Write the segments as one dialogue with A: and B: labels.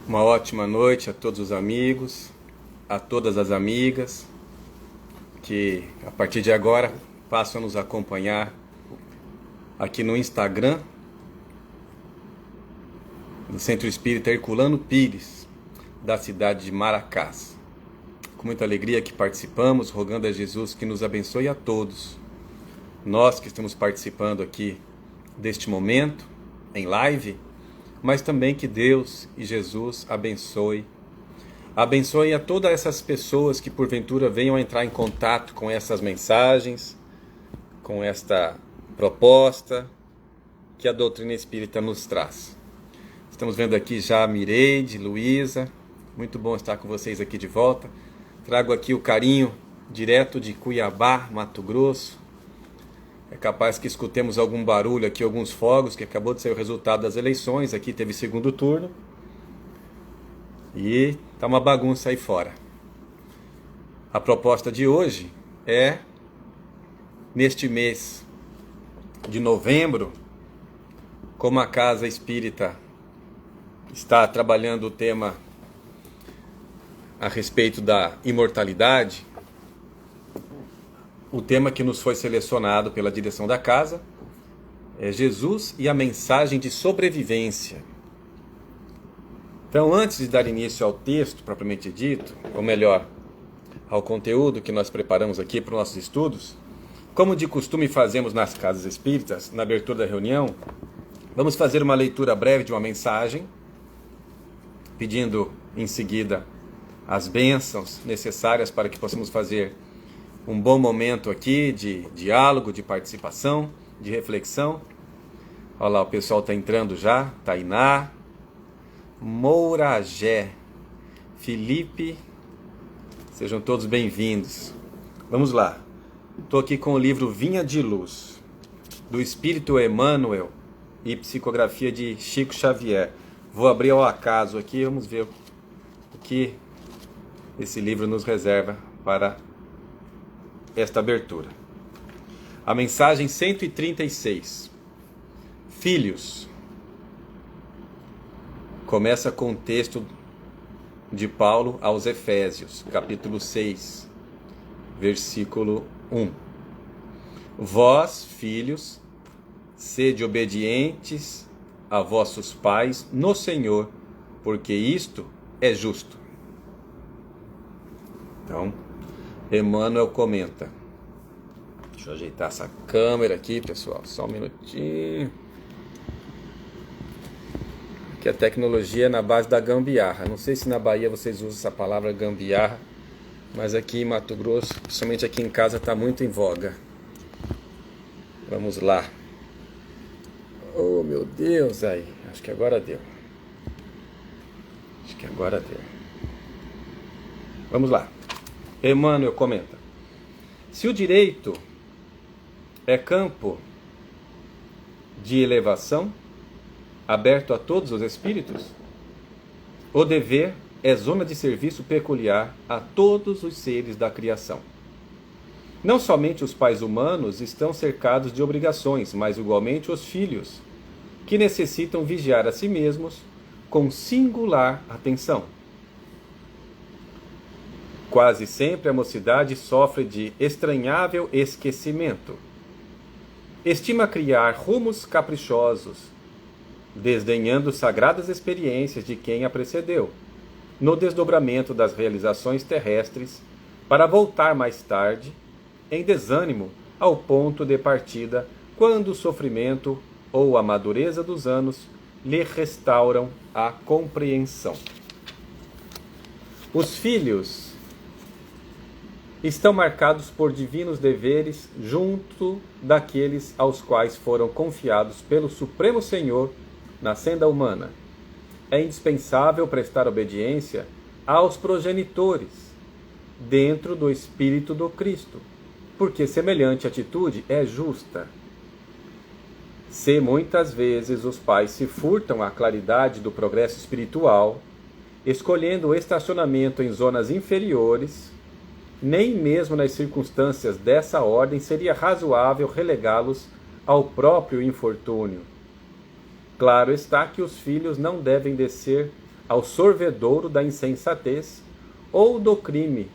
A: Uma ótima noite a todos os amigos, a todas as amigas que a partir de agora passam a nos acompanhar aqui no Instagram do Centro Espírita Herculano Pires, da cidade de Maracás. Com muita alegria que participamos, rogando a Jesus que nos abençoe a todos. Nós que estamos participando aqui deste momento, em live, mas também que Deus e Jesus abençoe a todas essas pessoas que porventura venham a entrar em contato com essas mensagens, com esta proposta que a doutrina espírita nos traz. Estamos vendo aqui já a Mireide, Luísa, muito bom estar com vocês aqui de volta. Trago aqui o carinho direto de Cuiabá, Mato Grosso. É capaz que escutemos algum barulho aqui, alguns fogos, que acabou de ser o resultado das eleições. Aqui teve segundo turno. E tá uma bagunça aí fora. A proposta de hoje é, neste mês de novembro, como a Casa Espírita está trabalhando o tema a respeito da imortalidade, o tema que nos foi selecionado pela direção da casa é Jesus e a mensagem de sobrevivência. Então, antes de dar início ao texto propriamente dito, ou melhor, ao conteúdo que nós preparamos aqui para os nossos estudos, como de costume fazemos nas casas espíritas, na abertura da reunião, vamos fazer uma leitura breve de uma mensagem, pedindo em seguida as bênçãos necessárias para que possamos fazer um bom momento aqui de diálogo, de participação, de reflexão. Olha lá, o pessoal está entrando já. Tainá, Mouragé, Felipe, sejam todos bem-vindos. Vamos lá. Estou aqui com o livro Vinha de Luz, do Espírito Emmanuel e psicografia de Chico Xavier. Vou abrir ao acaso aqui, vamos ver o que esse livro nos reserva para esta abertura. A mensagem 136. Filhos. Começa com o texto de Paulo aos Efésios, capítulo 6, versículo 1. Vós, filhos, sede obedientes a vossos pais no Senhor, porque isto é justo. Então, Emmanuel comenta. Deixa eu ajeitar essa câmera aqui, pessoal. Só um minutinho. Que a tecnologia é na base da gambiarra. Não sei se na Bahia vocês usam essa palavra gambiarra, mas aqui em Mato Grosso, principalmente aqui em casa, está muito em voga. Vamos lá. Oh, meu Deus, aí. Acho que agora deu. Vamos lá. Emmanuel comenta: se o direito é campo de elevação, aberto a todos os espíritos, o dever é zona de serviço peculiar a todos os seres da criação. Não somente os pais humanos estão cercados de obrigações, mas igualmente os filhos, que necessitam vigiar a si mesmos com singular atenção. Quase sempre a mocidade sofre de estranhável esquecimento. Estima criar rumos caprichosos, desdenhando sagradas experiências de quem a precedeu, no desdobramento das realizações terrestres, para voltar mais tarde, em desânimo, ao ponto de partida, quando o sofrimento ou a madureza dos anos lhe restauram a compreensão. Os filhos estão marcados por divinos deveres junto daqueles aos quais foram confiados pelo Supremo Senhor na senda humana. É indispensável prestar obediência aos progenitores, dentro do espírito do Cristo, porque semelhante atitude é justa. Se muitas vezes os pais se furtam à claridade do progresso espiritual, escolhendo o estacionamento em zonas inferiores, nem mesmo nas circunstâncias dessa ordem seria razoável relegá-los ao próprio infortúnio. Claro está que os filhos não devem descer ao sorvedouro da insensatez ou do crime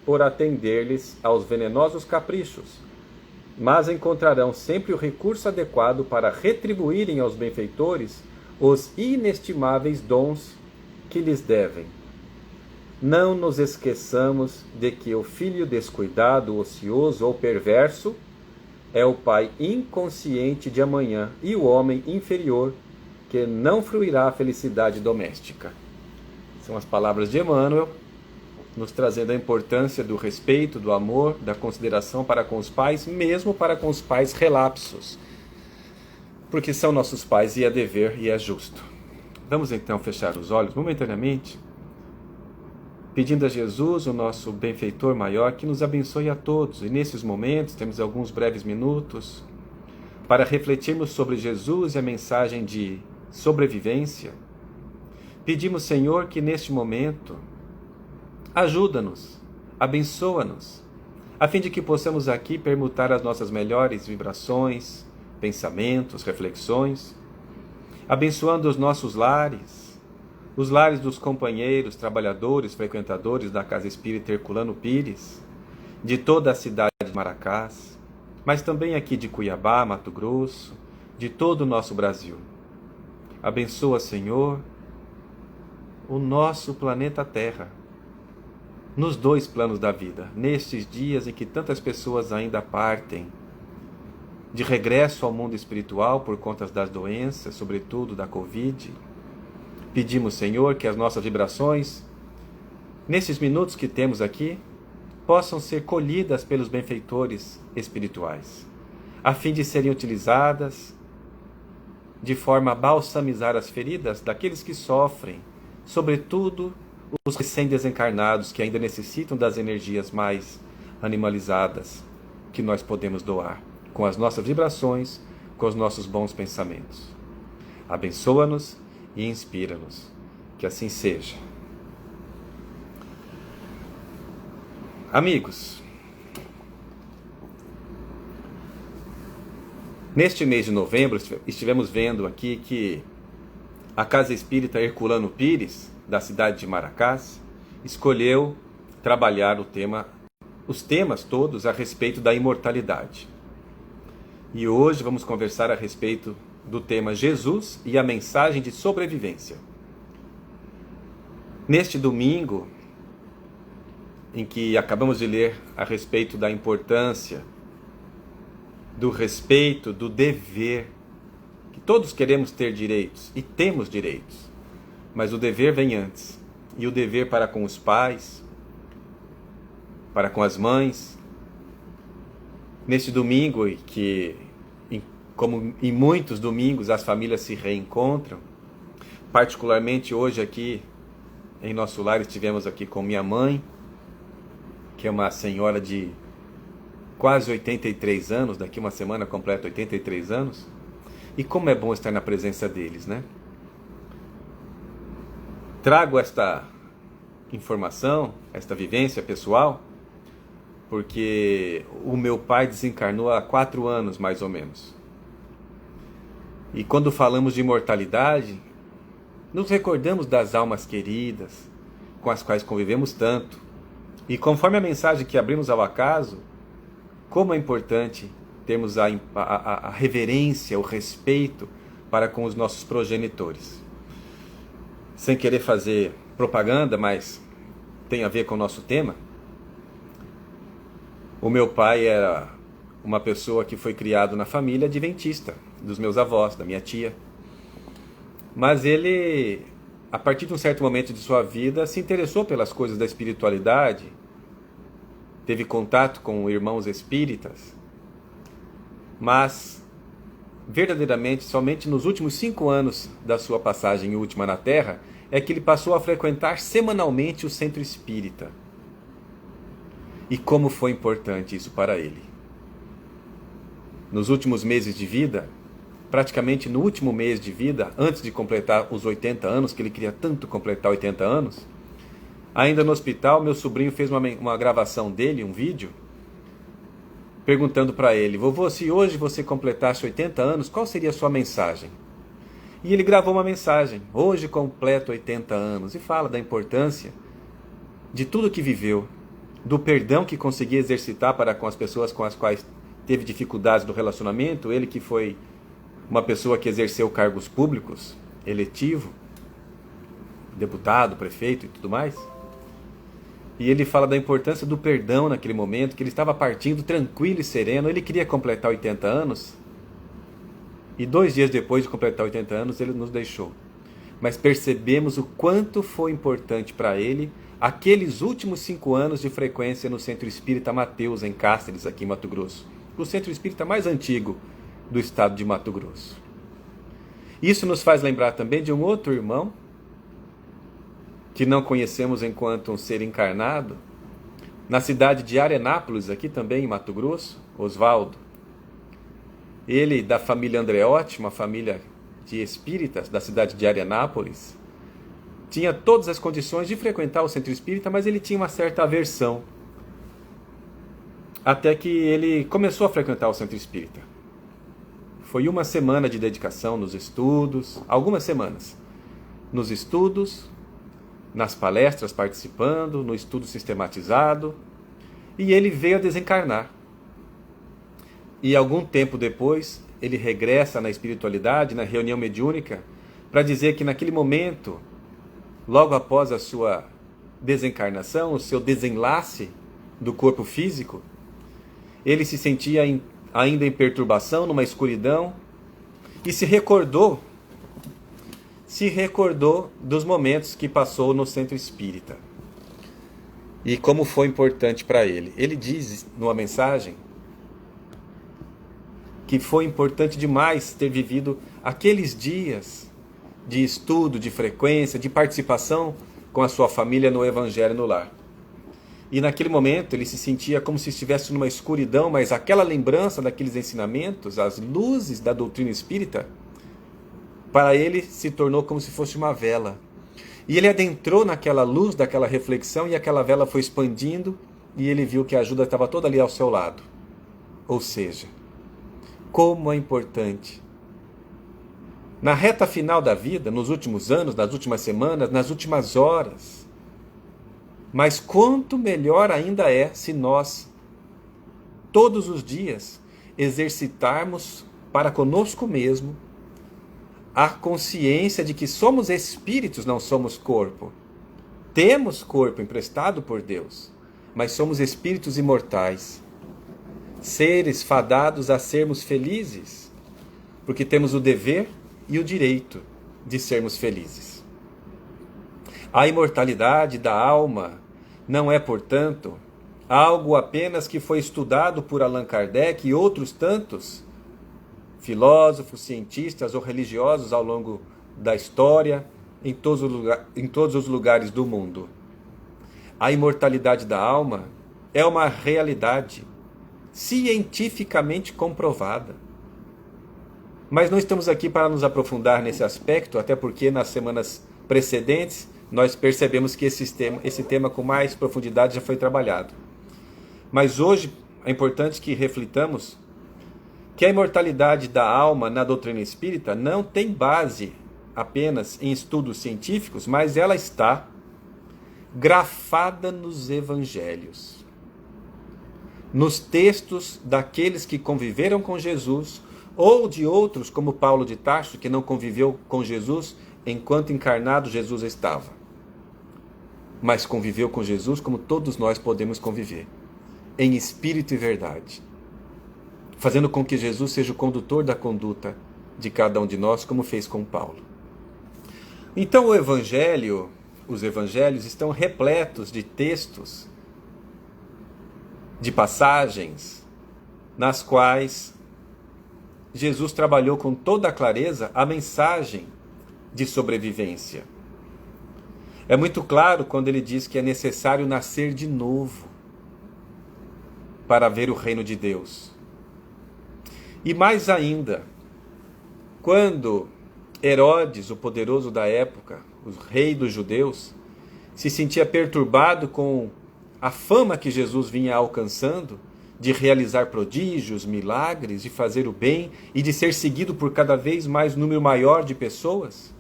A: por atender-lhes aos venenosos caprichos, mas encontrarão sempre o recurso adequado para retribuírem aos benfeitores os inestimáveis dons que lhes devem. Não nos esqueçamos de que o filho descuidado, ocioso ou perverso é o pai inconsciente de amanhã e o homem inferior que não fruirá a felicidade doméstica. São as palavras de Emmanuel, nos trazendo a importância do respeito, do amor, da consideração para com os pais, mesmo para com os pais relapsos, porque são nossos pais e é dever e é justo. Vamos então fechar os olhos momentaneamente, pedindo a Jesus, o nosso benfeitor maior, que nos abençoe a todos. E nesses momentos, temos alguns breves minutos para refletirmos sobre Jesus e a mensagem de sobrevivência. Pedimos, Senhor, que neste momento ajuda-nos, abençoa-nos, a fim de que possamos aqui permutar as nossas melhores vibrações, pensamentos, reflexões, abençoando os nossos lares, os lares dos companheiros, trabalhadores, frequentadores da Casa Espírita Herculano Pires, de toda a cidade de Maracás, mas também aqui de Cuiabá, Mato Grosso, de todo o nosso Brasil. Abençoa, Senhor, o nosso planeta Terra, nos dois planos da vida, nestes dias em que tantas pessoas ainda partem de regresso ao mundo espiritual por conta das doenças, sobretudo da Covid. Pedimos, Senhor, que as nossas vibrações, nesses minutos que temos aqui, possam ser colhidas pelos benfeitores espirituais, a fim de serem utilizadas de forma a balsamizar as feridas daqueles que sofrem, sobretudo os recém-desencarnados que ainda necessitam das energias mais animalizadas que nós podemos doar, com as nossas vibrações, com os nossos bons pensamentos. Abençoa-nos e inspira-nos. Que assim seja. Amigos, neste mês de novembro, estivemos vendo aqui que a Casa Espírita Herculano Pires, da cidade de Maracás, escolheu trabalhar os temas todos a respeito da imortalidade. E hoje vamos conversar a respeito do tema Jesus e a mensagem de sobrevivência. Neste domingo, em que acabamos de ler a respeito da importância, do respeito, do dever, que todos queremos ter direitos, e temos direitos, mas o dever vem antes, e o dever para com os pais, para com as mães. Neste domingo, que como em muitos domingos as famílias se reencontram, particularmente hoje aqui em nosso lar estivemos aqui com minha mãe, que é uma senhora de quase 83 anos, daqui uma semana completa 83 anos, e como é bom estar na presença deles, né? Trago esta informação, esta vivência pessoal, porque o meu pai desencarnou há 4 anos, mais ou menos. E quando falamos de imortalidade, nos recordamos das almas queridas, com as quais convivemos tanto. E conforme a mensagem que abrimos ao acaso, como é importante termos a reverência, o respeito para com os nossos progenitores. Sem querer fazer propaganda, mas tem a ver com o nosso tema. O meu pai era uma pessoa que foi criado na família adventista, dos meus avós, da minha tia. Mas ele, a partir de um certo momento de sua vida, se interessou pelas coisas da espiritualidade, teve contato com irmãos espíritas, mas verdadeiramente somente nos últimos 5 anos da sua passagem última na Terra é que ele passou a frequentar semanalmente o centro espírita. E como foi importante isso para ele. Nos últimos meses de vida, praticamente no último mês de vida, antes de completar os 80 anos, que ele queria tanto completar 80 anos, ainda no hospital, meu sobrinho fez uma gravação dele, um vídeo, perguntando para ele: vovô, se hoje você completasse 80 anos, qual seria a sua mensagem? E ele gravou uma mensagem: hoje completo 80 anos, e fala da importância de tudo que viveu, do perdão que conseguia exercitar para com as pessoas com as quais teve dificuldades do relacionamento, ele que foi uma pessoa que exerceu cargos públicos, eletivo, deputado, prefeito e tudo mais. E ele fala da importância do perdão naquele momento, que ele estava partindo tranquilo e sereno, ele queria completar 80 anos, e 2 dias depois de completar 80 anos ele nos deixou. Mas percebemos o quanto foi importante para ele aqueles últimos 5 anos de frequência no Centro Espírita Mateus, em Cáceres, aqui em Mato Grosso. O centro espírita mais antigo do estado de Mato Grosso. Isso nos faz lembrar também de um outro irmão, que não conhecemos enquanto um ser encarnado, na cidade de Arenápolis, aqui também em Mato Grosso, Oswaldo. Ele, da família Andreotti, uma família de espíritas da cidade de Arenápolis, tinha todas as condições de frequentar o centro espírita, mas ele tinha uma certa aversão. Até que ele começou a frequentar o centro espírita. Foi uma semana de dedicação nos estudos, algumas semanas, nos estudos, nas palestras participando, no estudo sistematizado, e ele veio a desencarnar. E algum tempo depois, ele regressa na espiritualidade, na reunião mediúnica, para dizer que naquele momento, logo após a sua desencarnação, o seu desenlace do corpo físico, ele se sentia ainda em perturbação, numa escuridão, e se recordou dos momentos que passou no centro espírita. E como foi importante para ele. Ele diz numa mensagem que foi importante demais ter vivido aqueles dias de estudo, de frequência, de participação com a sua família no Evangelho no lar. E naquele momento ele se sentia como se estivesse numa escuridão, mas aquela lembrança daqueles ensinamentos, as luzes da doutrina espírita, para ele se tornou como se fosse uma vela. E ele adentrou naquela luz, daquela reflexão, e aquela vela foi expandindo, e ele viu que a ajuda estava toda ali ao seu lado. Ou seja, como é importante. Na reta final da vida, nos últimos anos, nas últimas semanas, nas últimas horas. Mas quanto melhor ainda é se nós, todos os dias, exercitarmos para conosco mesmo a consciência de que somos espíritos, não somos corpo. Temos corpo emprestado por Deus, mas somos espíritos imortais. Seres fadados a sermos felizes, porque temos o dever e o direito de sermos felizes. A imortalidade da alma não é, portanto, algo apenas que foi estudado por Allan Kardec e outros tantos filósofos, cientistas ou religiosos ao longo da história, em todos os lugares do mundo. A imortalidade da alma é uma realidade cientificamente comprovada. Mas não estamos aqui para nos aprofundar nesse aspecto, até porque nas semanas precedentes nós percebemos que esse tema com mais profundidade já foi trabalhado. Mas hoje é importante que reflitamos que a imortalidade da alma na doutrina espírita não tem base apenas em estudos científicos, mas ela está grafada nos evangelhos, nos textos daqueles que conviveram com Jesus, ou de outros, como Paulo de Tarso, que não conviveu com Jesus enquanto encarnado Jesus estava, mas conviveu com Jesus como todos nós podemos conviver, em espírito e verdade, fazendo com que Jesus seja o condutor da conduta de cada um de nós, como fez com Paulo. Então os evangelhos estão repletos de textos, de passagens, nas quais Jesus trabalhou com toda a clareza a mensagem de sobrevivência. É muito claro quando ele diz que é necessário nascer de novo para ver o reino de Deus. E mais ainda, quando Herodes, o poderoso da época, o rei dos judeus, se sentia perturbado com a fama que Jesus vinha alcançando de realizar prodígios, milagres, de fazer o bem e de ser seguido por cada vez mais número maior de pessoas.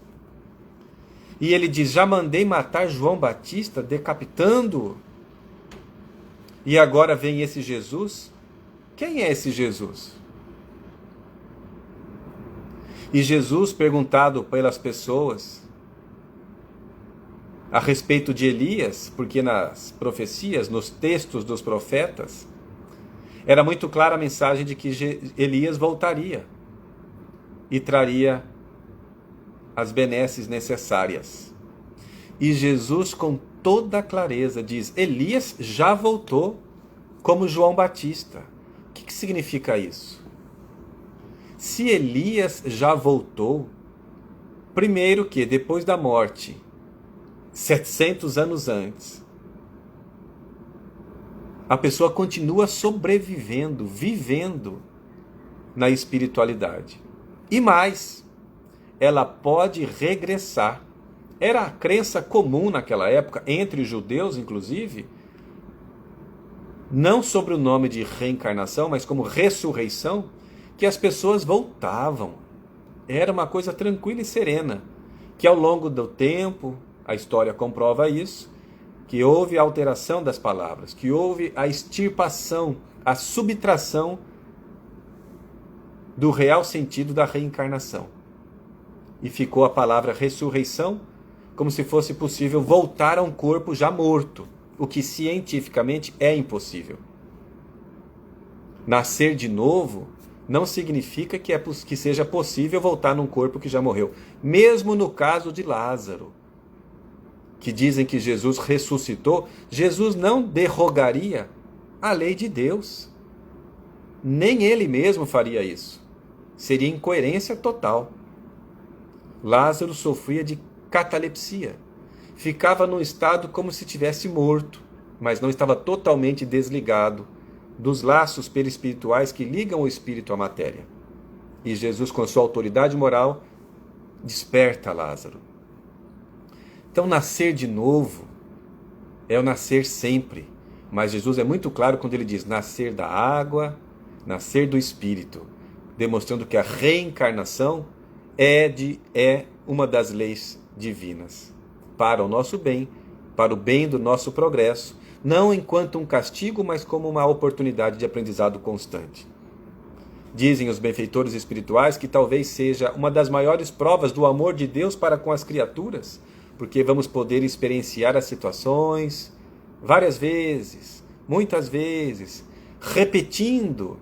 A: E ele diz: já mandei matar João Batista, decapitando-o. E agora vem esse Jesus. Quem é esse Jesus? E Jesus, perguntado pelas pessoas a respeito de Elias, porque nas profecias, nos textos dos profetas, era muito clara a mensagem de que Elias voltaria e traria as benesses necessárias. E Jesus, com toda a clareza, diz: Elias já voltou como João Batista. O que significa isso? Se Elias já voltou, primeiro que depois da morte, 700 anos antes, a pessoa continua sobrevivendo, vivendo na espiritualidade. E mais, ela pode regressar. Era a crença comum naquela época, entre os judeus inclusive, não sobre o nome de reencarnação, mas como ressurreição, que as pessoas voltavam. Era uma coisa tranquila e serena, que ao longo do tempo, a história comprova isso, que houve a alteração das palavras, que houve a extirpação, a subtração do real sentido da reencarnação. E ficou a palavra ressurreição, como se fosse possível voltar a um corpo já morto, o que cientificamente é impossível. Nascer de novo não significa que seja possível voltar num corpo que já morreu. Mesmo no caso de Lázaro, que dizem que Jesus ressuscitou, Jesus não derrogaria a lei de Deus. Nem ele mesmo faria isso. Seria incoerência total. Lázaro sofria de catalepsia. Ficava num estado como se tivesse morto, mas não estava totalmente desligado dos laços perispirituais que ligam o espírito à matéria. E Jesus, com sua autoridade moral, desperta Lázaro. Então, nascer de novo é o nascer sempre. Mas Jesus é muito claro quando ele diz nascer da água, nascer do espírito, demonstrando que a reencarnação é uma das leis divinas, para o nosso bem, para o bem do nosso progresso, não enquanto um castigo, mas como uma oportunidade de aprendizado constante. Dizem os benfeitores espirituais que talvez seja uma das maiores provas do amor de Deus para com as criaturas, porque vamos poder experienciar as situações várias vezes, muitas vezes, repetindo,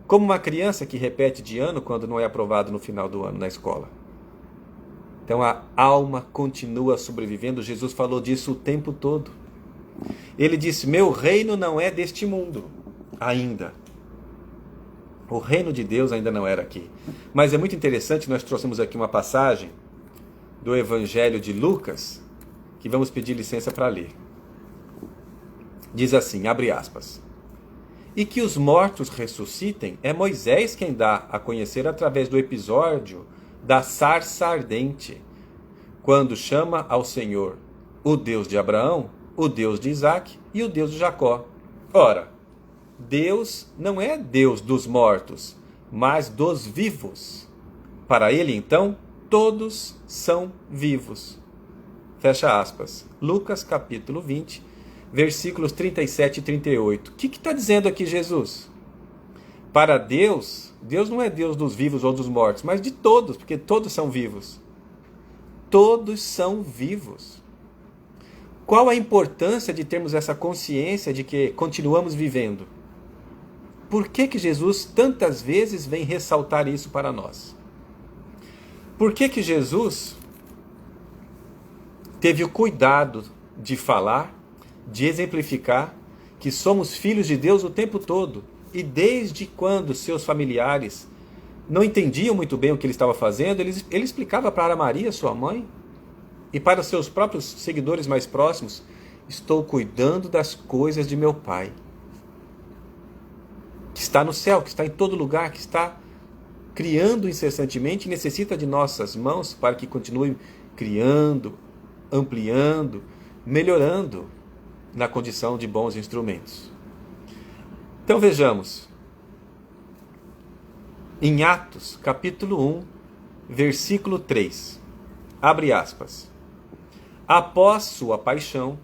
A: como uma criança que repete de ano quando não é aprovado no final do ano na escola. Então a alma continua sobrevivendo. Jesus falou disso o tempo todo. Ele disse: meu reino não é deste mundo ainda. O reino de Deus ainda não era aqui. Mas é muito interessante, nós trouxemos aqui uma passagem do Evangelho de Lucas, que vamos pedir licença para ler. Diz assim, abre aspas: e que os mortos ressuscitem é Moisés quem dá a conhecer através do episódio da sarça ardente, quando chama ao Senhor o Deus de Abraão, o Deus de Isaque e o Deus de Jacó. Ora, Deus não é Deus dos mortos, mas dos vivos. Para ele, então, todos são vivos. Fecha aspas. Lucas capítulo 20, versículos 37 e 38. O que está dizendo aqui Jesus? Para Deus, Deus não é Deus dos vivos ou dos mortos, mas de todos, porque todos são vivos. Todos são vivos. Qual a importância de termos essa consciência de que continuamos vivendo? Por que Jesus tantas vezes vem ressaltar isso para nós? Por que Jesus teve o cuidado de falar, de exemplificar que somos filhos de Deus o tempo todo? E desde quando seus familiares não entendiam muito bem o que ele estava fazendo, ele explicava para Maria, sua mãe, e para seus próprios seguidores mais próximos: estou cuidando das coisas de meu Pai, que está no céu, que está em todo lugar, que está criando incessantemente e necessita de nossas mãos para que continue criando, ampliando, melhorando na condição de bons instrumentos. Então vejamos, em Atos, capítulo 1, versículo 3, abre aspas. Após sua paixão,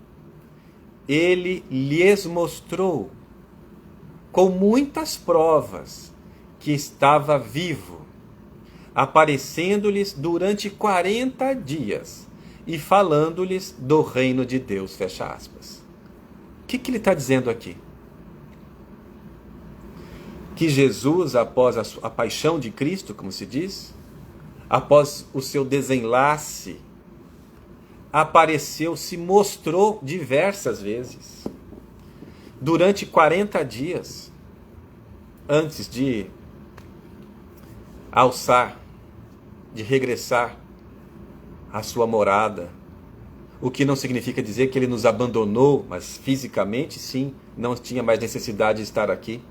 A: ele lhes mostrou, com muitas provas, que estava vivo, aparecendo-lhes durante 40 dias e falando-lhes do reino de Deus, fecha aspas. O que ele está dizendo aqui? Que Jesus, após a paixão de Cristo, como se diz, após o seu desenlace, apareceu, se mostrou diversas vezes, durante 40 dias, antes de alçar, de regressar à sua morada, o que não significa dizer que ele nos abandonou, mas fisicamente sim, não tinha mais necessidade de estar aqui.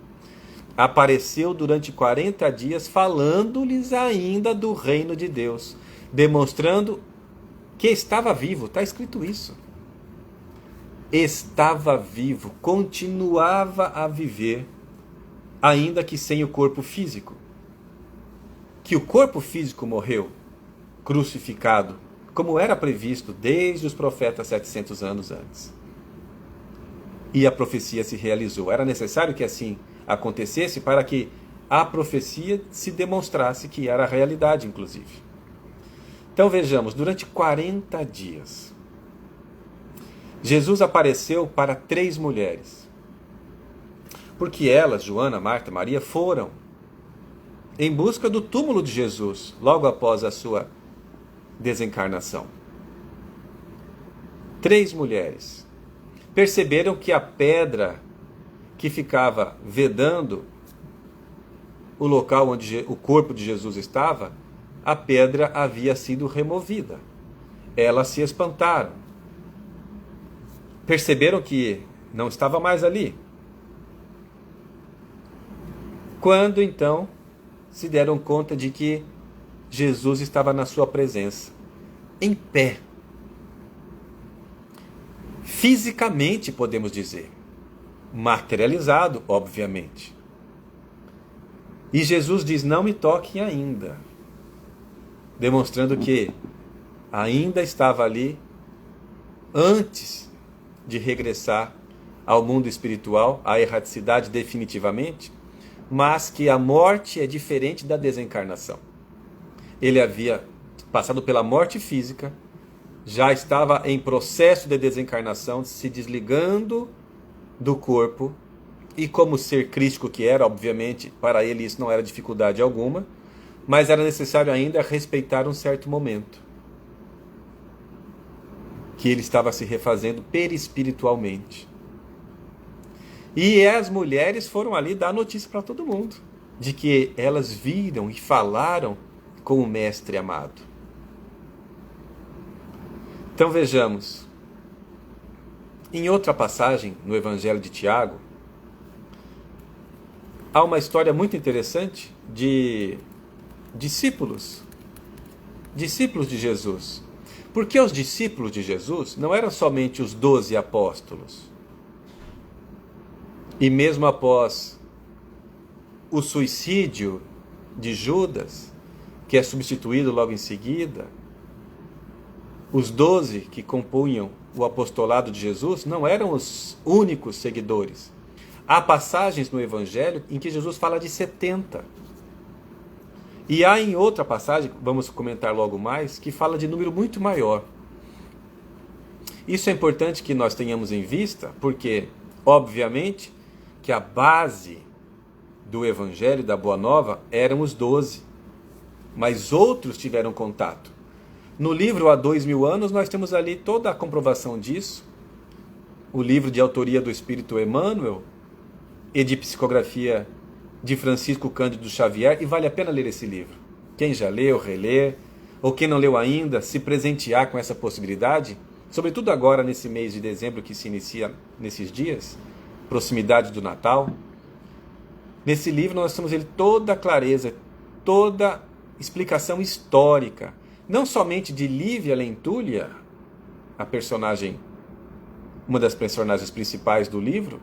A: Apareceu durante 40 dias falando-lhes ainda do reino de Deus, demonstrando que estava vivo, está escrito isso. Estava vivo, continuava a viver, ainda que sem o corpo físico. Que o corpo físico morreu, crucificado, como era previsto desde os profetas 700 anos antes. E a profecia se realizou. Era necessário que assim acontecesse para que a profecia se demonstrasse que era a realidade, inclusive. Então vejamos, durante 40 dias, Jesus apareceu para 3 mulheres. Porque elas, Joana, Marta, Maria, foram em busca do túmulo de Jesus, logo após a sua desencarnação. 3 mulheres perceberam que a pedra que ficava vedando o local onde o corpo de Jesus estava, a pedra havia sido removida. Elas se espantaram. Perceberam que não estava mais ali. Quando então se deram conta de que Jesus estava na sua presença, em pé. Fisicamente, podemos dizer. Materializado, obviamente. E Jesus diz: não me toquem ainda. Demonstrando que ainda estava ali antes de regressar ao mundo espiritual, à erraticidade definitivamente, mas que a morte é diferente da desencarnação. Ele havia passado pela morte física, já estava em processo de desencarnação, se desligando do corpo, e como ser crístico que era, obviamente, para ele isso não era dificuldade alguma, mas era necessário ainda respeitar um certo momento, que ele estava se refazendo perispiritualmente. E as mulheres foram ali dar notícia para todo mundo, de que elas viram e falaram com o Mestre amado. Então vejamos, em outra passagem no Evangelho de Tiago, há uma história muito interessante de discípulos de Jesus. Porque os discípulos de Jesus não eram somente os 12 apóstolos. E mesmo após o suicídio de Judas, que é substituído logo em seguida, os 12 que compunham o apostolado de Jesus não eram os únicos seguidores. Há passagens no Evangelho em que Jesus fala de 70. E há em outra passagem, vamos comentar logo mais, que fala de número muito maior. Isso é importante que nós tenhamos em vista, porque, obviamente, que a base do Evangelho, da Boa Nova, eram os 12. Mas outros tiveram contato. No livro Há 2000 anos, nós temos ali toda a comprovação disso. O livro de autoria do Espírito Emmanuel, e de psicografia de Francisco Cândido Xavier, e vale a pena ler esse livro. Quem já leu, reler, ou quem não leu ainda, se presentear com essa possibilidade, sobretudo agora nesse mês de dezembro que se inicia nesses dias, proximidade do Natal. Nesse livro nós temos toda a clareza, toda explicação histórica, não somente de Lívia Lentulha, a personagem, uma das personagens principais do livro,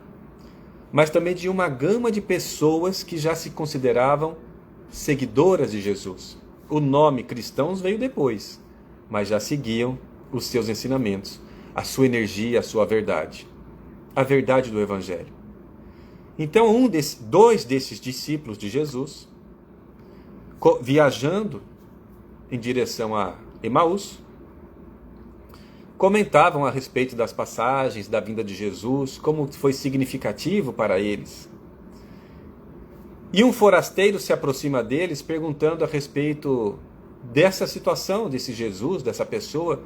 A: mas também de uma gama de pessoas que já se consideravam seguidoras de Jesus. O nome cristãos veio depois, mas já seguiam os seus ensinamentos, a sua energia, a sua verdade. A verdade do Evangelho. Então, dois desses discípulos de Jesus, viajando em direção a Emaús, comentavam a respeito das passagens da vinda de Jesus, como foi significativo para eles. E um forasteiro se aproxima deles perguntando a respeito dessa situação, desse Jesus, dessa pessoa.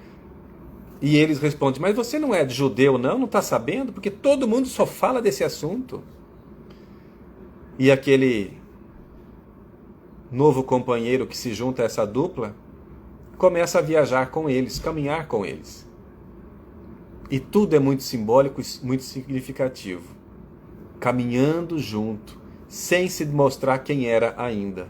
A: E eles respondem, mas você não é judeu não está sabendo? Porque todo mundo só fala desse assunto. E aquele novo companheiro que se junta a essa dupla, começa a viajar com eles, caminhar com eles. E tudo é muito simbólico, muito significativo. Caminhando junto, sem se mostrar quem era ainda.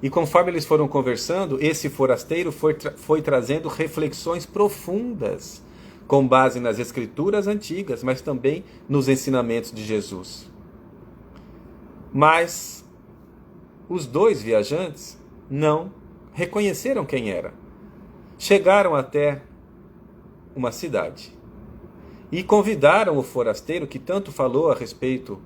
A: E conforme eles foram conversando, esse forasteiro foi trazendo reflexões profundas, com base nas escrituras antigas, mas também nos ensinamentos de Jesus. Mas os dois viajantes não reconheceram quem era. Chegaram até uma cidade e convidaram o forasteiro, que tanto falou a respeito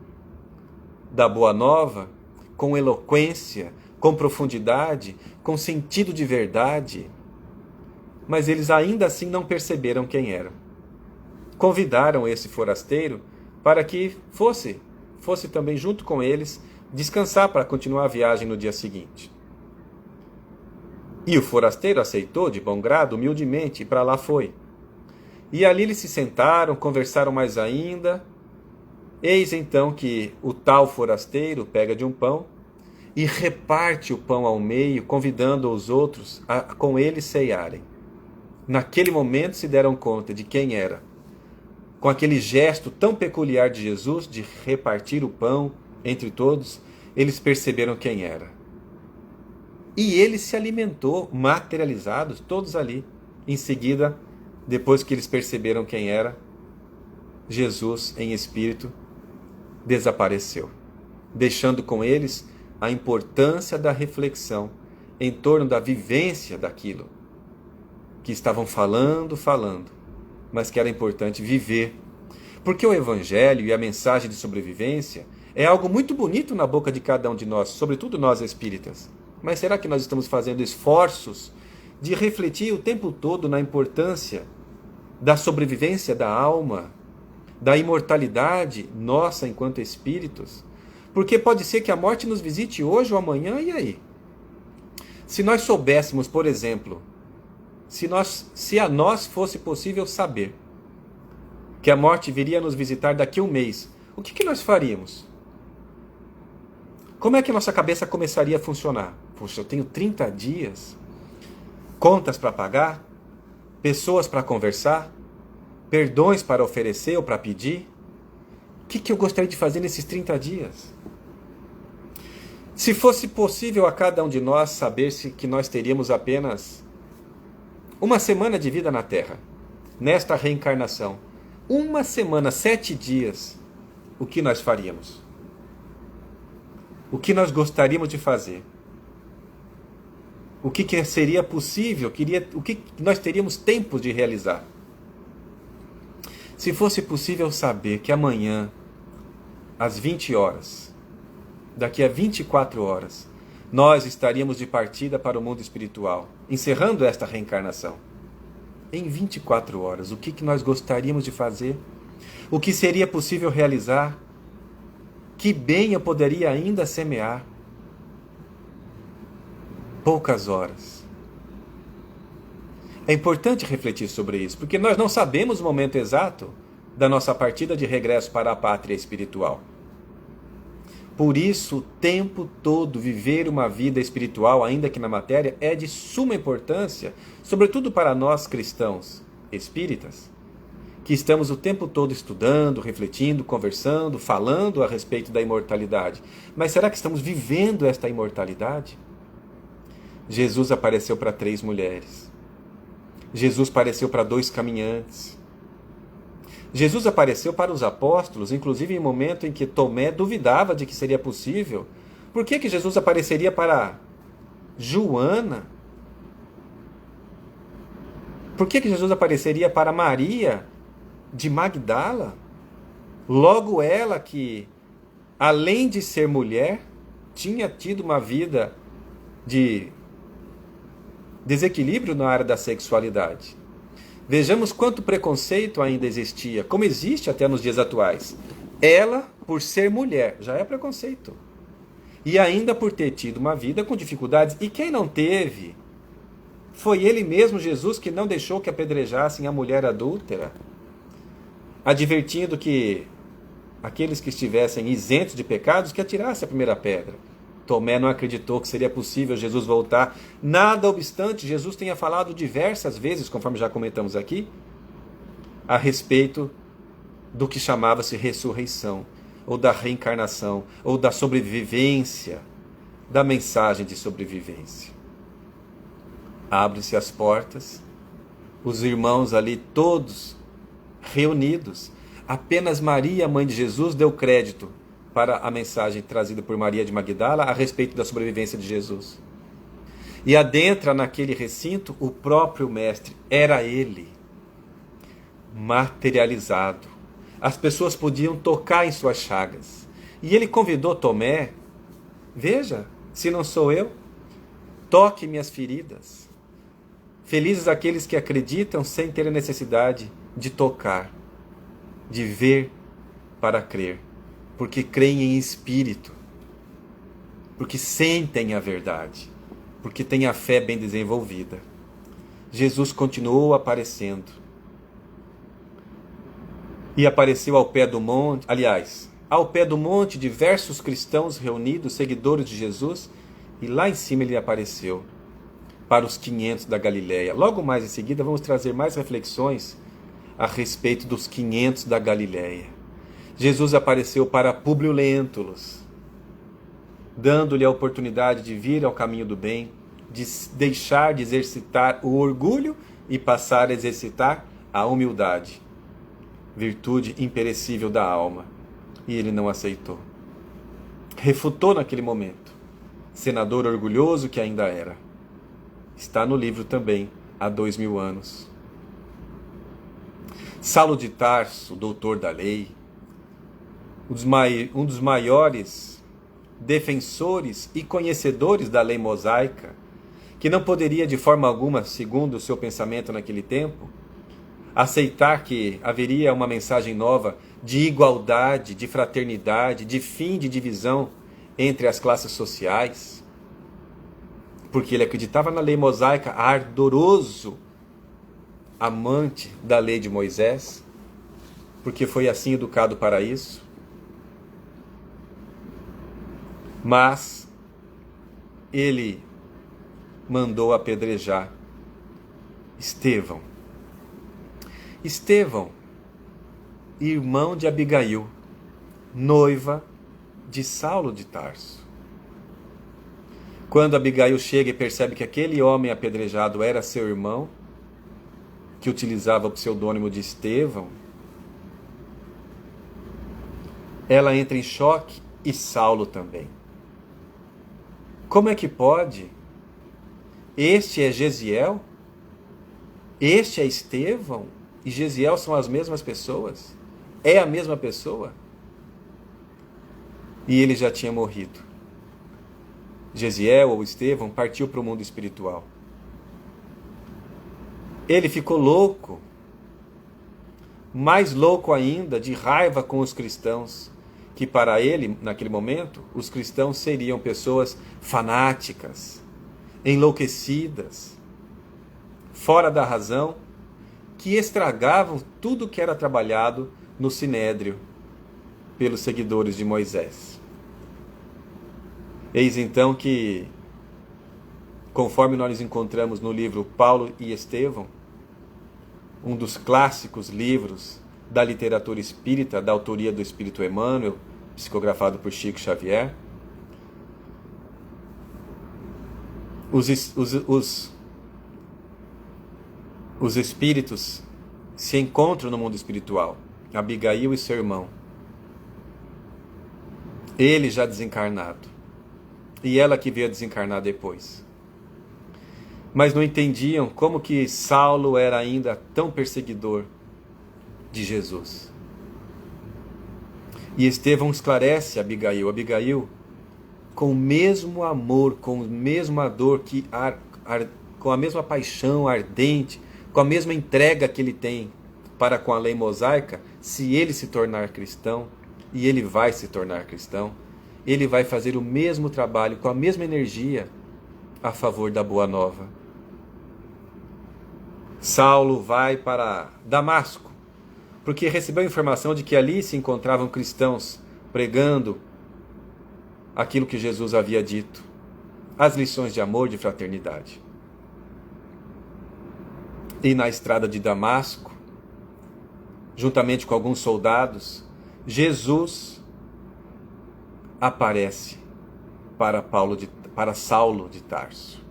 A: da Boa Nova, com eloquência, com profundidade, com sentido de verdade, mas eles ainda assim não perceberam quem era. Convidaram esse forasteiro para que fosse também junto com eles descansar para continuar a viagem no dia seguinte. E o forasteiro aceitou de bom grado, humildemente, e para lá foi. E ali eles se sentaram, conversaram mais ainda. Eis então que o tal forasteiro pega de um pão e reparte o pão ao meio, convidando os outros a com ele ceiarem. Naquele momento se deram conta de quem era. Com aquele gesto tão peculiar de Jesus, de repartir o pão entre todos, eles perceberam quem era. E ele se alimentou, materializados, todos ali. Em seguida, depois que eles perceberam quem era, Jesus, em espírito, desapareceu, deixando com eles a importância da reflexão em torno da vivência daquilo que estavam falando, mas que era importante viver. Porque o Evangelho e a mensagem de sobrevivência é algo muito bonito na boca de cada um de nós, sobretudo nós espíritas. Mas será que nós estamos fazendo esforços de refletir o tempo todo na importância da sobrevivência da alma, da imortalidade nossa enquanto espíritos? Porque pode ser que a morte nos visite hoje ou amanhã, e aí? Se nós soubéssemos, por exemplo, se a nós fosse possível saber que a morte viria nos visitar daqui a um mês, o que nós faríamos? Como é que nossa cabeça começaria a funcionar? Puxa, eu tenho 30 dias, contas para pagar, pessoas para conversar, perdões para oferecer ou para pedir. O que eu gostaria de fazer nesses 30 dias? Se fosse possível a cada um de nós saber-se que nós teríamos apenas uma semana de vida na Terra, nesta reencarnação, uma semana, 7 dias, o que nós faríamos? O que nós gostaríamos de fazer? O que seria possível? O que nós teríamos tempo de realizar? Se fosse possível saber que amanhã, às 20 horas, daqui a 24 horas, nós estaríamos de partida para o mundo espiritual, encerrando esta reencarnação. Em 24 horas, o que nós gostaríamos de fazer? O que seria possível realizar? Que bem eu poderia ainda semear? Poucas horas. É importante refletir sobre isso, porque nós não sabemos o momento exato da nossa partida de regresso para a pátria espiritual. Por isso, o tempo todo viver uma vida espiritual, ainda que na matéria, é de suma importância, sobretudo para nós cristãos espíritas, que estamos o tempo todo estudando, refletindo, conversando, falando a respeito da imortalidade. Mas será que estamos vivendo esta imortalidade? Jesus apareceu para 3 mulheres. Jesus apareceu para 2 caminhantes. Jesus apareceu para os apóstolos, inclusive em momento em que Tomé duvidava de que seria possível. Por que Jesus apareceria para Joana? Por que Jesus apareceria para Maria de Magdala? Logo ela que, além de ser mulher, tinha tido uma vida de desequilíbrio na área da sexualidade. Vejamos quanto preconceito ainda existia, como existe até nos dias atuais. Ela, por ser mulher, já é preconceito. E ainda por ter tido uma vida com dificuldades. E quem não teve? Foi ele mesmo, Jesus, que não deixou que apedrejassem a mulher adúltera, advertindo que aqueles que estivessem isentos de pecados, que atirassem a primeira pedra. Tomé não acreditou que seria possível Jesus voltar. Nada obstante, Jesus tenha falado diversas vezes, conforme já comentamos aqui, a respeito do que chamava-se ressurreição, ou da reencarnação, ou da sobrevivência, da mensagem de sobrevivência. Abrem-se as portas, os irmãos ali todos reunidos. Apenas Maria, mãe de Jesus, deu crédito para a mensagem trazida por Maria de Magdala a respeito da sobrevivência de Jesus. E adentra naquele recinto o próprio Mestre. Era ele, materializado. As pessoas podiam tocar em suas chagas. E ele convidou Tomé: veja, se não sou eu, toque minhas feridas. Felizes aqueles que acreditam sem ter a necessidade de tocar, de ver para crer, porque creem em espírito, porque sentem a verdade, porque têm a fé bem desenvolvida. Jesus continuou aparecendo. E apareceu ao pé do monte, aliás, ao pé do monte, diversos cristãos reunidos, seguidores de Jesus, e lá em cima ele apareceu para os 500 da Galileia. Logo mais em seguida vamos trazer mais reflexões a respeito dos 500 da Galileia. Jesus apareceu para Públio Lentulus, dando-lhe a oportunidade de vir ao caminho do bem, de deixar de exercitar o orgulho e passar a exercitar a humildade, virtude imperecível da alma. E ele não aceitou. Refutou naquele momento, senador orgulhoso que ainda era. Está no livro também, há 2000 anos. Saulo de Tarso, doutor da lei, um dos maiores defensores e conhecedores da lei mosaica, que não poderia de forma alguma, segundo o seu pensamento naquele tempo, aceitar que haveria uma mensagem nova de igualdade, de fraternidade, de fim de divisão entre as classes sociais, porque ele acreditava na lei mosaica, ardoroso amante da lei de Moisés, porque foi assim educado para isso. Mas ele mandou apedrejar Estevão. Estevão, irmão de Abigail, noiva de Saulo de Tarso. Quando Abigail chega e percebe que aquele homem apedrejado era seu irmão, que utilizava o pseudônimo de Estevão, ela entra em choque, e Saulo também. Como é que pode? Este é Gesiel? Este é Estevão? E Gesiel são as mesmas pessoas? É a mesma pessoa? E ele já tinha morrido. Gesiel ou Estevão partiu para o mundo espiritual. Ele ficou louco, mais louco ainda, de raiva com os cristãos, que para ele, naquele momento, os cristãos seriam pessoas fanáticas, enlouquecidas, fora da razão, que estragavam tudo que era trabalhado no Sinédrio pelos seguidores de Moisés. Eis então que, conforme nós encontramos no livro Paulo e Estevão, um dos clássicos livros da literatura espírita, da autoria do Espírito Emmanuel, psicografado por Chico Xavier, os espíritos se encontram no mundo espiritual Abigail e seu irmão. Ele já desencarnado. E ela que veio a desencarnar depois. Mas não entendiam como que Saulo era ainda tão perseguidor de Jesus. E Estevão esclarece Abigail. Abigail, com o mesmo amor, com a mesma dor, com a mesma paixão ardente, com a mesma entrega que ele tem para com a lei mosaica, se ele se tornar cristão, e ele vai se tornar cristão, ele vai fazer o mesmo trabalho, com a mesma energia, a favor da Boa Nova. Saulo vai para Damasco, porque recebeu a informação de que ali se encontravam cristãos pregando aquilo que Jesus havia dito, as lições de amor, de fraternidade. E na estrada de Damasco, juntamente com alguns soldados, Jesus aparece para Saulo de Tarso.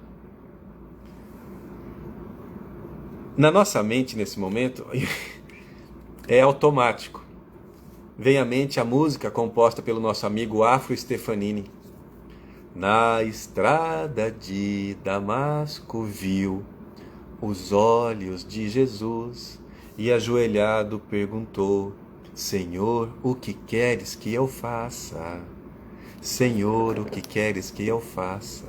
A: Na nossa mente, nesse momento, é automático. Vem à mente a música composta pelo nosso amigo Afro Stefanini. Na estrada de Damasco viu os olhos de Jesus e ajoelhado perguntou: Senhor, o que queres que eu faça? Senhor, o que queres que eu faça?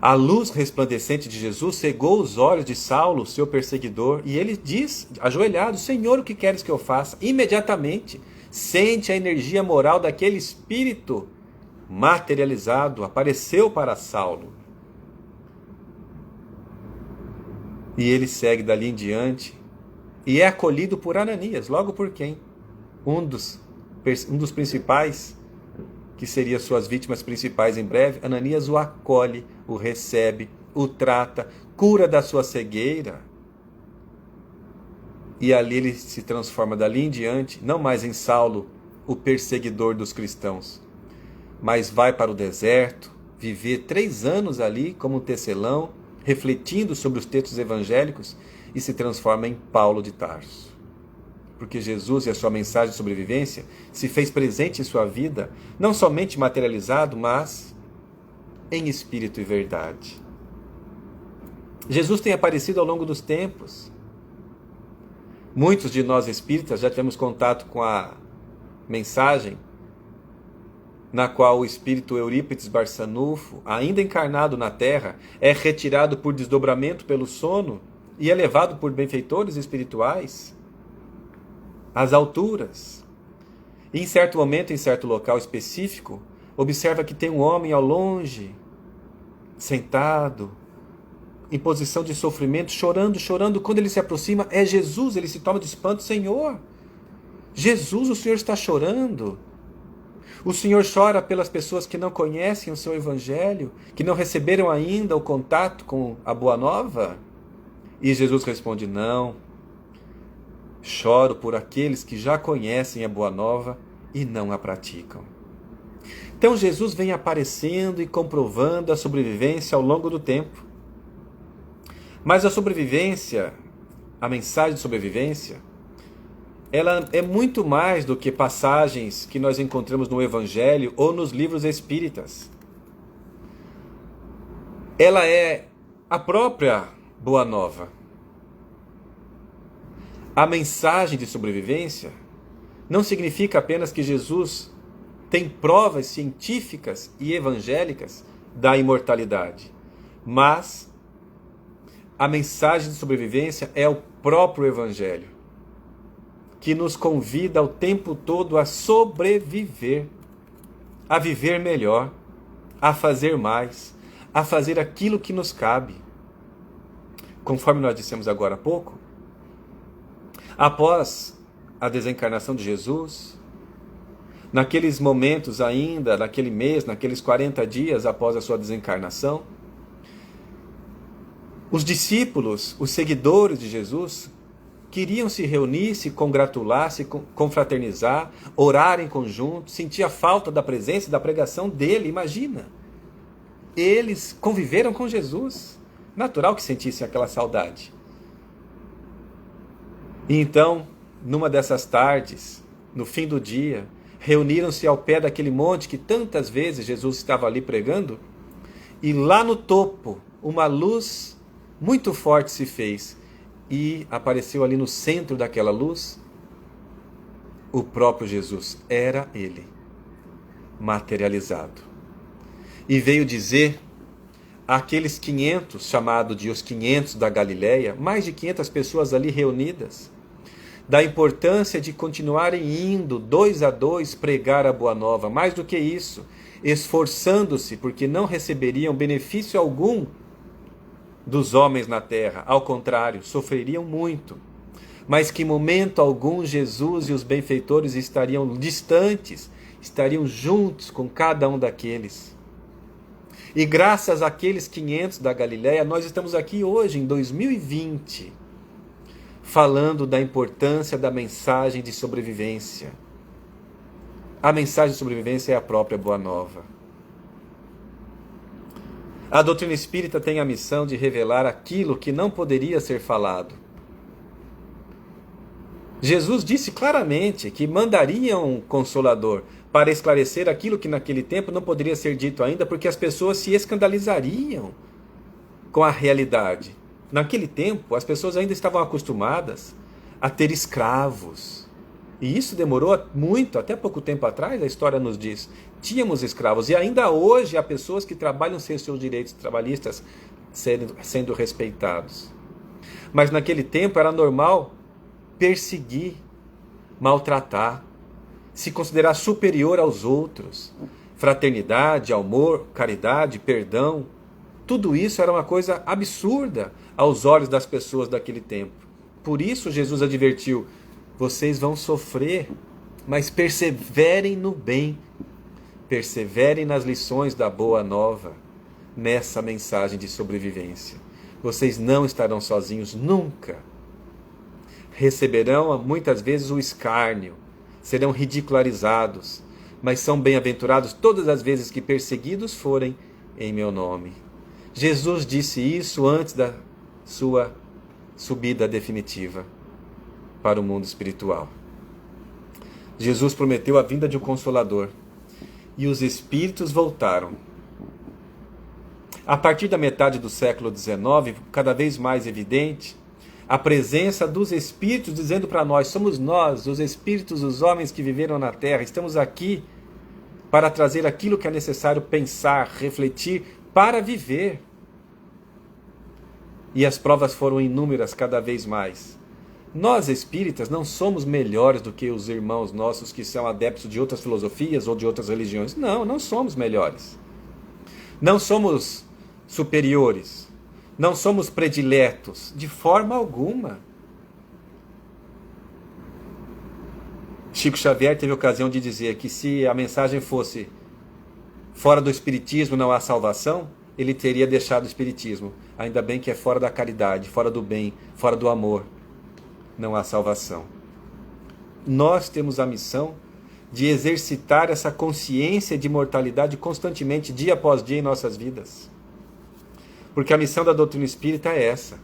A: A luz resplandecente de Jesus cegou os olhos de Saulo, seu perseguidor, e ele diz, ajoelhado: Senhor, o que queres que eu faça? Imediatamente sente a energia moral daquele espírito materializado, apareceu para Saulo. E ele segue dali em diante e é acolhido por Ananias. Logo por quem? Um dos principais, que seria suas vítimas principais em breve. Ananias o acolhe, o recebe, o trata, cura da sua cegueira. E ali ele se transforma dali em diante, não mais em Saulo, o perseguidor dos cristãos, mas vai para o deserto, viver 3 anos ali como um tecelão, refletindo sobre os textos evangélicos, e se transforma em Paulo de Tarso. Porque Jesus e a sua mensagem de sobrevivência se fez presente em sua vida, não somente materializado, mas em espírito e verdade. Jesus tem aparecido ao longo dos tempos. Muitos de nós espíritas já tivemos contato com a mensagem na qual o espírito Eurípides Barçanufo, ainda encarnado na Terra, é retirado por desdobramento pelo sono e é levado por benfeitores espirituais às alturas. E em certo momento, em certo local específico, observa que tem um homem ao longe, sentado, em posição de sofrimento, chorando, chorando. Quando ele se aproxima, é Jesus, ele se toma de espanto: Senhor, Jesus, o Senhor está chorando? O Senhor chora pelas pessoas que não conhecem o seu Evangelho, que não receberam ainda o contato com a Boa Nova? E Jesus responde: não, choro por aqueles que já conhecem a Boa Nova e não a praticam. Então Jesus vem aparecendo e comprovando a sobrevivência ao longo do tempo. Mas a sobrevivência, a mensagem de sobrevivência, ela é muito mais do que passagens que nós encontramos no Evangelho ou nos livros espíritas. Ela é a própria Boa Nova. A mensagem de sobrevivência não significa apenas que Jesus tem provas científicas e evangélicas da imortalidade, mas a mensagem de sobrevivência é o próprio Evangelho, que nos convida o tempo todo a sobreviver, a viver melhor, a fazer mais, a fazer aquilo que nos cabe. Conforme nós dissemos agora há pouco, após a desencarnação de Jesus, naqueles momentos ainda, naquele mês, naqueles 40 dias após a sua desencarnação, os discípulos, os seguidores de Jesus, queriam se reunir, se congratular, se confraternizar, orar em conjunto, sentir a falta da presença e da pregação dele. Imagina, eles conviveram com Jesus, natural que sentissem aquela saudade. E então, numa dessas tardes, no fim do dia, reuniram-se ao pé daquele monte que tantas vezes Jesus estava ali pregando, e lá no topo, uma luz muito forte se fez, e apareceu ali no centro daquela luz o próprio Jesus. Era ele, materializado. E veio dizer àqueles 500, chamado de os 500 da Galileia, mais de 500 pessoas ali reunidas, da importância de continuarem indo 2 a 2 pregar a boa nova. Mais do que isso, esforçando-se, porque não receberiam benefício algum dos homens na terra. Ao contrário, sofreriam muito. Mas que em momento algum Jesus e os benfeitores estariam distantes, estariam juntos com cada um daqueles. E graças àqueles 500 da Galileia, nós estamos aqui hoje, em 2020, falando da importância da mensagem de sobrevivência. A mensagem de sobrevivência é a própria Boa Nova. A doutrina espírita tem a missão de revelar aquilo que não poderia ser falado. Jesus disse claramente que mandaria um consolador para esclarecer aquilo que naquele tempo não poderia ser dito ainda, porque as pessoas se escandalizariam com a realidade. Naquele tempo, as pessoas ainda estavam acostumadas a ter escravos. E isso demorou muito, até pouco tempo atrás, a história nos diz. Tínhamos escravos. E ainda hoje há pessoas que trabalham sem seus direitos trabalhistas sendo respeitados. Mas naquele tempo era normal perseguir, maltratar, se considerar superior aos outros. Fraternidade, amor, caridade, perdão. Tudo isso era uma coisa absurda aos olhos das pessoas daquele tempo. Por isso Jesus advertiu: vocês vão sofrer, mas perseverem no bem, perseverem nas lições da Boa Nova, nessa mensagem de sobrevivência. Vocês não estarão sozinhos nunca. Receberão muitas vezes o escárnio, serão ridicularizados, mas são bem-aventurados todas as vezes que perseguidos forem em meu nome. Jesus disse isso antes da sua subida definitiva para o mundo espiritual. Jesus prometeu a vinda de um Consolador e os Espíritos voltaram. A partir da metade do século XIX, cada vez mais evidente, a presença dos Espíritos dizendo para nós: somos nós, os Espíritos, os homens que viveram na Terra, estamos aqui para trazer aquilo que é necessário pensar, refletir, para viver. E as provas foram inúmeras cada vez mais. Nós espíritas não somos melhores do que os irmãos nossos que são adeptos de outras filosofias ou de outras religiões. Não, não somos melhores. Não somos superiores. Não somos prediletos, de forma alguma. Chico Xavier teve a ocasião de dizer que se a mensagem fosse fora do Espiritismo não há salvação, ele teria deixado o Espiritismo. Ainda bem que é fora da caridade, fora do bem, fora do amor. Não há salvação. Nós temos a missão de exercitar essa consciência de mortalidade constantemente, dia após dia, em nossas vidas. Porque a missão da doutrina espírita é essa,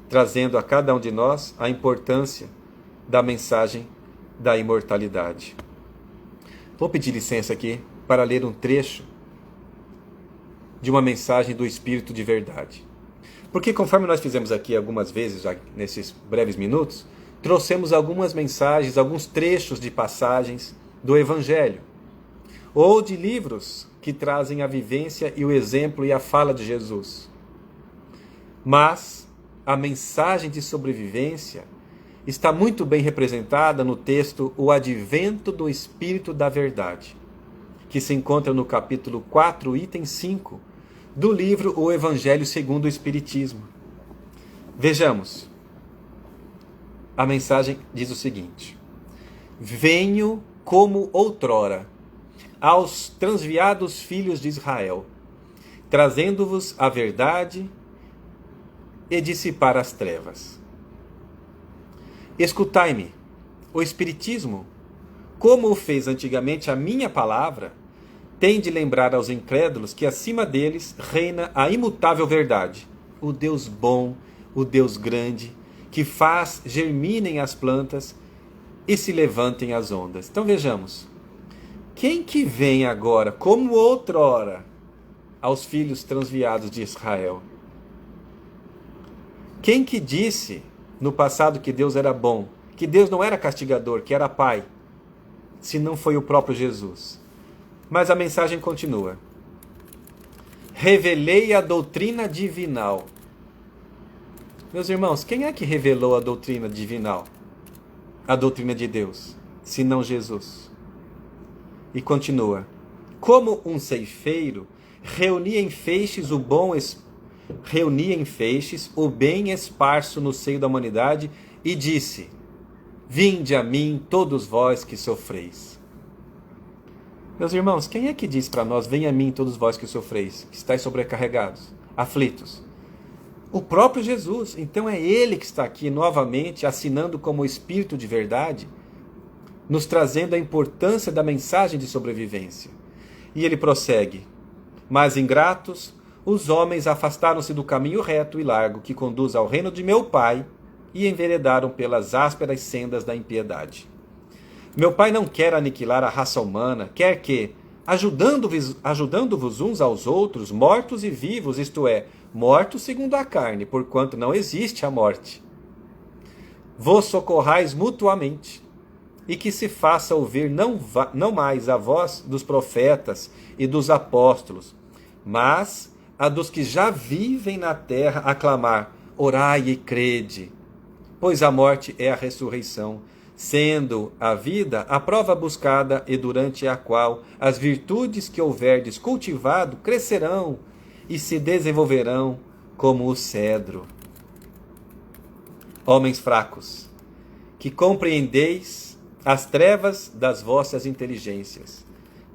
A: trazendo a cada um de nós a importância da mensagem da imortalidade. Vou pedir licença aqui para ler um trecho de uma mensagem do Espírito de Verdade. Porque conforme nós fizemos aqui algumas vezes, já nesses breves minutos, trouxemos algumas mensagens, alguns trechos de passagens do Evangelho, ou de livros que trazem a vivência e o exemplo e a fala de Jesus. Mas a mensagem de sobrevivência está muito bem representada no texto O Advento do Espírito da Verdade, que se encontra no capítulo 4, item 5, do livro O Evangelho segundo o Espiritismo. Vejamos. A mensagem diz o seguinte: venho como outrora aos transviados filhos de Israel, trazendo-vos a verdade e dissipar as trevas. Escutai-me, o Espiritismo, como o fez antigamente a minha palavra, tem de lembrar aos incrédulos que acima deles reina a imutável verdade, o Deus bom, o Deus grande, que faz germinem as plantas e se levantem as ondas. Então vejamos, quem que vem agora, como outrora, aos filhos transviados de Israel? Quem que disse no passado que Deus era bom, que Deus não era castigador, que era Pai, se não foi o próprio Jesus? Mas a mensagem continua. Revelei a doutrina divinal. Meus irmãos, quem é que revelou a doutrina divinal? A doutrina de Deus, se não Jesus? E continua. Como um ceifeiro reunia em feixes o bem esparso no seio da humanidade e disse: vinde a mim todos vós que sofreis. Meus irmãos, quem é que diz para nós: venha a mim todos vós que sofreis, que estáis sobrecarregados, aflitos? O próprio Jesus. Então é Ele que está aqui novamente assinando como Espírito de verdade, nos trazendo a importância da mensagem de sobrevivência. E ele prossegue: mas ingratos, os homens afastaram-se do caminho reto e largo que conduz ao reino de meu Pai e enveredaram pelas ásperas sendas da impiedade. Meu Pai não quer aniquilar a raça humana, quer que, ajudando-vos uns aos outros, mortos e vivos, isto é, mortos segundo a carne, porquanto não existe a morte, vos socorrais mutuamente, e que se faça ouvir não mais a voz dos profetas e dos apóstolos, mas a dos que já vivem na terra a clamar: orai e crede, pois a morte é a ressurreição, sendo a vida a prova buscada e durante a qual as virtudes que houverdes cultivado crescerão e se desenvolverão como o cedro. Homens fracos, que compreendeis as trevas das vossas inteligências,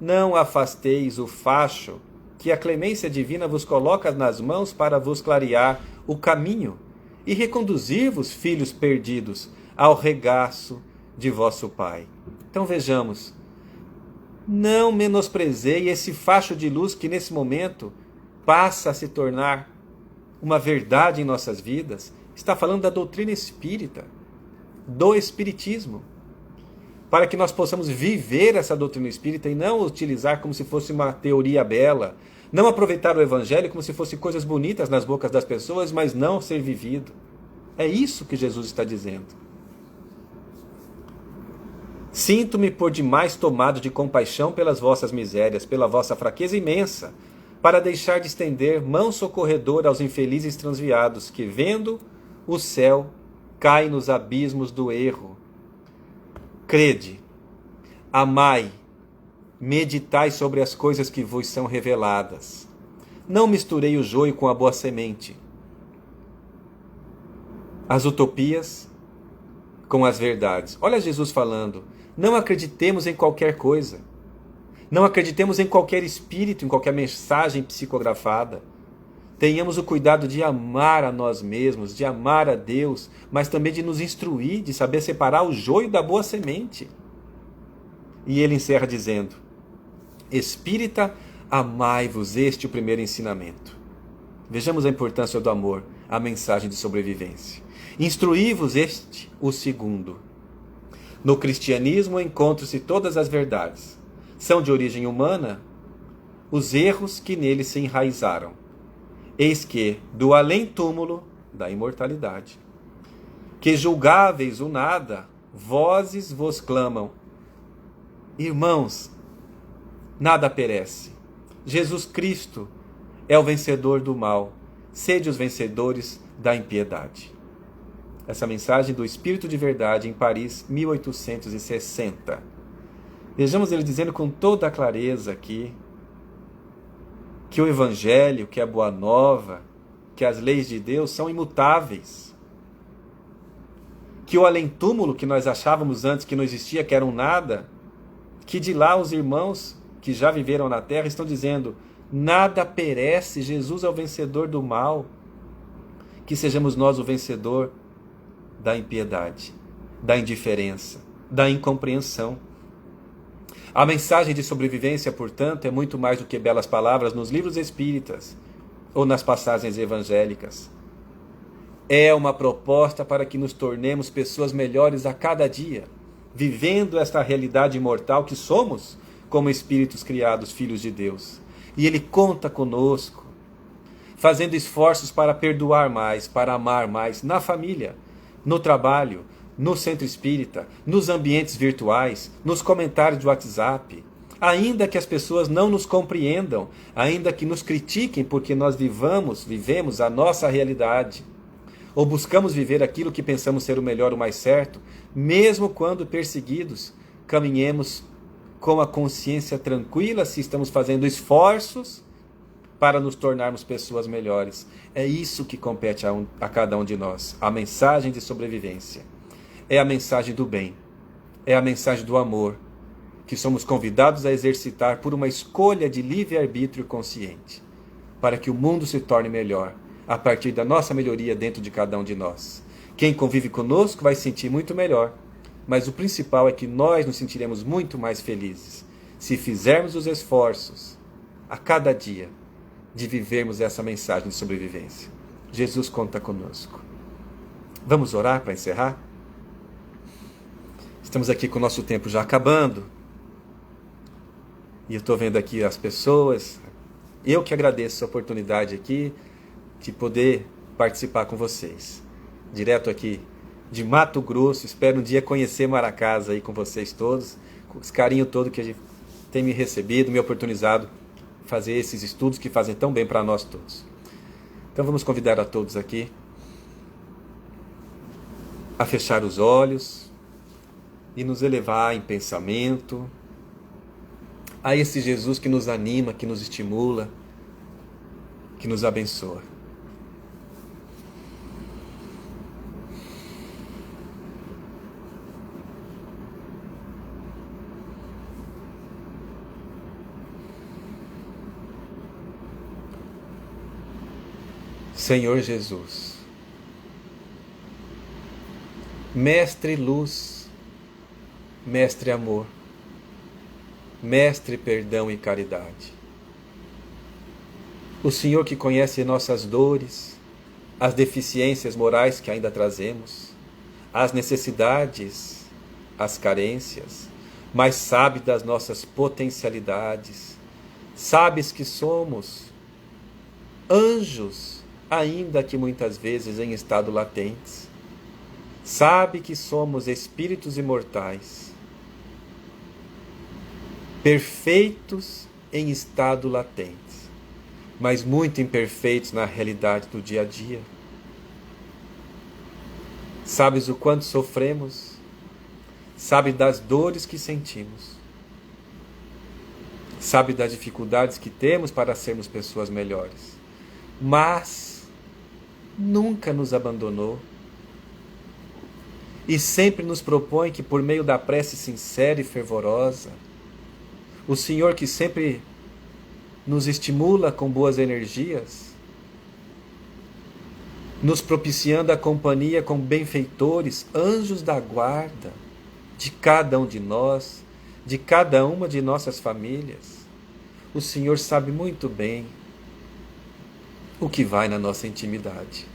A: não afasteis o facho que a clemência divina vos coloca nas mãos para vos clarear o caminho e reconduzir-vos, filhos perdidos, ao regaço de vosso Pai. Então vejamos, não menosprezei esse facho de luz que nesse momento passa a se tornar uma verdade em nossas vidas. Está falando da doutrina espírita, do espiritismo, para que nós possamos viver essa doutrina espírita e não utilizar como se fosse uma teoria bela, não aproveitar o evangelho como se fosse coisas bonitas nas bocas das pessoas, mas não ser vivido. É isso que Jesus está dizendo. Sinto-me por demais tomado de compaixão pelas vossas misérias, pela vossa fraqueza imensa, para deixar de estender mão socorredora aos infelizes transviados, que, vendo o céu, caem nos abismos do erro. Crede, amai, meditai sobre as coisas que vos são reveladas. Não misturei o joio com a boa semente, as utopias com as verdades. Olha Jesus falando: não acreditemos em qualquer coisa. Não acreditemos em qualquer espírito, em qualquer mensagem psicografada. Tenhamos o cuidado de amar a nós mesmos, de amar a Deus, mas também de nos instruir, de saber separar o joio da boa semente. E ele encerra dizendo: espírita, amai-vos, este o primeiro ensinamento. Vejamos a importância do amor, a mensagem de sobrevivência. Instruí-vos, este o segundo. No cristianismo encontram-se todas as verdades. São de origem humana os erros que nele se enraizaram. Eis que, do além-túmulo da imortalidade, que julgáveis o nada, vozes vos clamam: irmãos, nada perece. Jesus Cristo é o vencedor do mal. Sede os vencedores da impiedade. Essa mensagem do Espírito de Verdade em Paris, 1860. Vejamos ele dizendo com toda a clareza aqui que o Evangelho, que a Boa Nova, que as leis de Deus são imutáveis. Que o além-túmulo que nós achávamos antes que não existia, que era um nada, que de lá os irmãos que já viveram na terra estão dizendo: nada perece, Jesus é o vencedor do mal. Que sejamos nós o vencedor da impiedade, da indiferença, da incompreensão. A mensagem de sobrevivência, portanto, é muito mais do que belas palavras nos livros espíritas ou nas passagens evangélicas. É uma proposta para que nos tornemos pessoas melhores a cada dia, vivendo esta realidade imortal que somos como espíritos criados, filhos de Deus. E Ele conta conosco, fazendo esforços para perdoar mais, para amar mais, na família, no trabalho, no centro espírita, nos ambientes virtuais, nos comentários de WhatsApp. Ainda que as pessoas não nos compreendam, ainda que nos critiquem porque nós vivemos a nossa realidade, ou buscamos viver aquilo que pensamos ser o melhor, o mais certo, mesmo quando perseguidos, caminhemos com a consciência tranquila se estamos fazendo esforços para nos tornarmos pessoas melhores. É isso que compete a cada um de nós, a mensagem de sobrevivência. É a mensagem do bem, é a mensagem do amor, que somos convidados a exercitar por uma escolha de livre-arbítrio consciente, para que o mundo se torne melhor, a partir da nossa melhoria dentro de cada um de nós. Quem convive conosco vai se sentir muito melhor, mas o principal é que nós nos sentiremos muito mais felizes, se fizermos os esforços, a cada dia, de vivermos essa mensagem de sobrevivência. Jesus conta conosco. Vamos orar para encerrar? Estamos aqui com o nosso tempo já acabando. E eu estou vendo aqui as pessoas. Eu que agradeço a oportunidade aqui de poder participar com vocês. Direto aqui de Mato Grosso. Espero um dia conhecer Maracás aí com vocês todos. Com esse carinho todo que a gente tem me recebido, me oportunizado fazer esses estudos que fazem tão bem para nós todos. Então vamos convidar a todos aqui a fechar os olhos e nos elevar em pensamento a esse Jesus que nos anima, que nos estimula, que nos abençoa. Senhor Jesus, Mestre Luz, Mestre Amor, Mestre Perdão e Caridade. O Senhor que conhece nossas dores, as deficiências morais que ainda trazemos, as necessidades, as carências, mas sabe das nossas potencialidades. Sabes que somos anjos, ainda que muitas vezes em estado latentes. Sabe que somos espíritos imortais, perfeitos em estado latente, mas muito imperfeitos na realidade do dia a dia. Sabes o quanto sofremos, sabe das dores que sentimos, sabe das dificuldades que temos para sermos pessoas melhores, mas nunca nos abandonou e sempre nos propõe que por meio da prece sincera e fervorosa, o Senhor que sempre nos estimula com boas energias, nos propiciando a companhia com benfeitores, anjos da guarda de cada um de nós, de cada uma de nossas famílias. O Senhor sabe muito bem o que vai na nossa intimidade.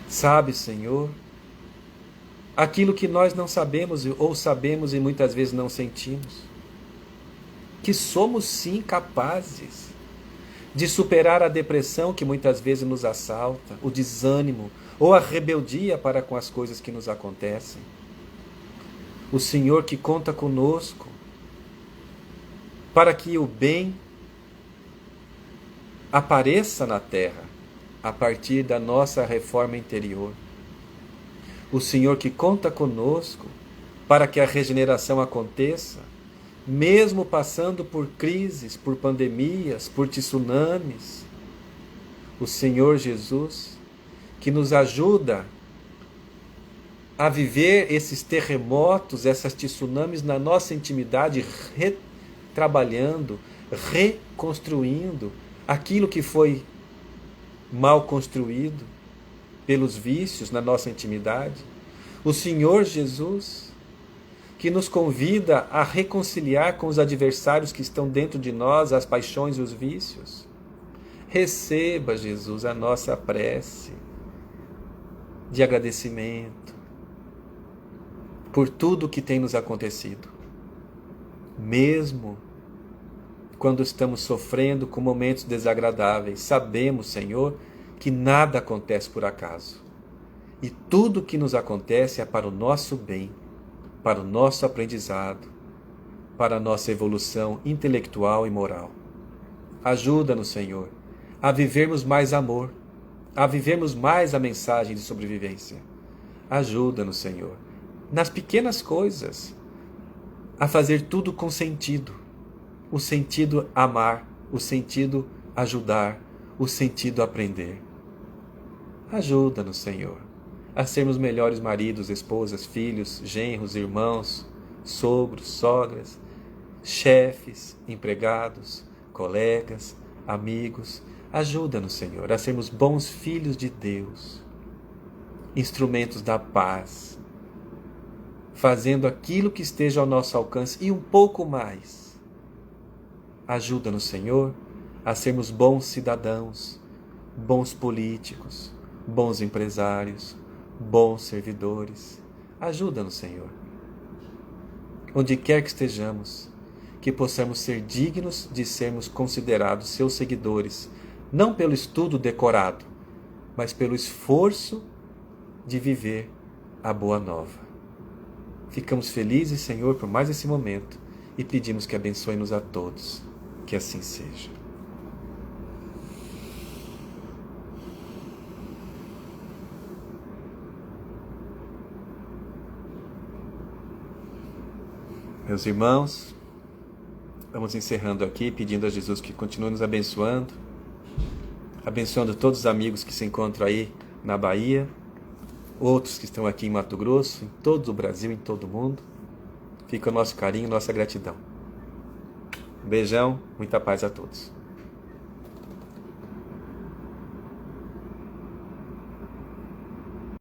A: Sabe, Senhor, aquilo que nós não sabemos ou sabemos e muitas vezes não sentimos. Que somos sim capazes de superar a depressão que muitas vezes nos assalta, o desânimo ou a rebeldia para com as coisas que nos acontecem. O Senhor que conta conosco para que o bem apareça na terra a partir da nossa reforma interior. O Senhor que conta conosco para que a regeneração aconteça, mesmo passando por crises, por pandemias, por tsunamis. O Senhor Jesus que nos ajuda a viver esses terremotos, essas tsunamis na nossa intimidade, retrabalhando, reconstruindo aquilo que foi mal construído pelos vícios na nossa intimidade. O Senhor Jesus que nos convida a reconciliar com os adversários que estão dentro de nós, as paixões e os vícios. Receba, Jesus, a nossa prece. de agradecimento por tudo que tem nos acontecido. Mesmo quando estamos sofrendo com momentos desagradáveis, sabemos, Senhor, que nada acontece por acaso. E tudo que nos acontece é para o nosso bem, para o nosso aprendizado, para a nossa evolução intelectual e moral. Ajuda-nos, Senhor, a vivermos mais amor, a vivermos mais a mensagem de sobrevivência. Ajuda-nos, Senhor, nas pequenas coisas, a fazer tudo com sentido. O sentido amar, o sentido ajudar, o sentido aprender. Ajuda-nos, Senhor, a sermos melhores maridos, esposas, filhos, genros, irmãos, sogros, sogras, chefes, empregados, colegas, amigos. Ajuda-nos, Senhor, a sermos bons filhos de Deus, instrumentos da paz, fazendo aquilo que esteja ao nosso alcance e um pouco mais. Ajuda-nos, Senhor, a sermos bons cidadãos, bons políticos, bons empresários, bons servidores. Ajuda-nos, Senhor. Onde quer que estejamos, que possamos ser dignos de sermos considerados seus seguidores, não pelo estudo decorado, mas pelo esforço de viver a boa nova. Ficamos felizes, Senhor, por mais esse momento e pedimos que abençoe-nos a todos. Que assim seja. Meus irmãos, vamos encerrando aqui, pedindo a Jesus que continue nos abençoando, abençoando todos os amigos que se encontram aí na Bahia, outros que estão aqui em Mato Grosso, em todo o Brasil, em todo o mundo. Fica o nosso carinho, nossa gratidão. Um beijão, muita paz a todos.